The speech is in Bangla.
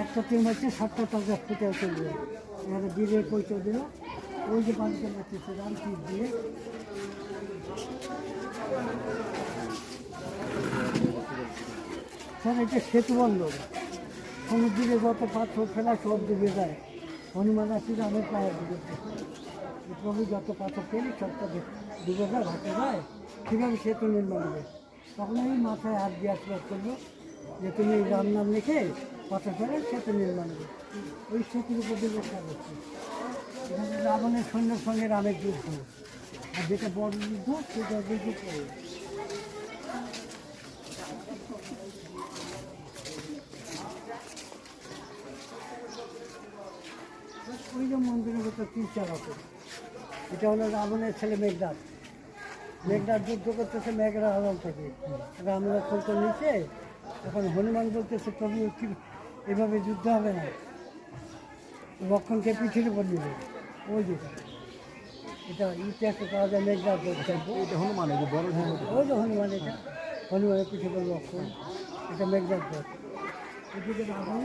একটা টিম হচ্ছে 7টা টাকা ফুটে চলবে, এখানে দিলে পয়সা দিল, ওই যে পানিতে মারতেছে রাম তীর দিয়ে। স্যার এটা সেতু বন্দর, সমুদ্রে যত পাথর ফেলা সব ডুবে যায়, হনুমান আসি রামের পায়ের ডুবে যায়, প্রভু যত পাথর ফেলি সবটা ডুবে যায়, ভাসে যায়, কীভাবে সেতু নির্মাণ হবে। তখন ওই মাথায় হাত দিয়ে আশীর্বাদ করলো যে তুমি রাম নাম লিখে পাথর ফেলে সেতু নির্মাণ হবে। ওই সেতুর উপর দিয়ে চেষ্টা করছে, এখানে রাবণের সৈন্যের সঙ্গে রামের যুদ্ধ, আর যেটা বড় যুদ্ধ সেটা যুদ্ধ করে। ওই যে মন্দিরের ভেতর 3-4 আছে, এটা হলো রাবণের ছেলে মেঘনাদ। মেঘনাদ যুদ্ধ করতেছে মেঘরা আড়াল থেকে, রাম লক্ষ্মণকে নিচে। এখন হনুমান বলতেছে প্রভু কি এভাবে যুদ্ধ হবে না, লক্ষ্মণকে পিঠের উপর নেবে। ওই যেটা এটা ইতিহাসে পাওয়া যায়, মেঘনাদ এটা হনুমান, এই যে বড় হনুমান। ওই যে হনুমান, এটা হনুমানের পিঠে উপর লক্ষ্মণ, এটা মেঘনাদ। এদিকে রাবণ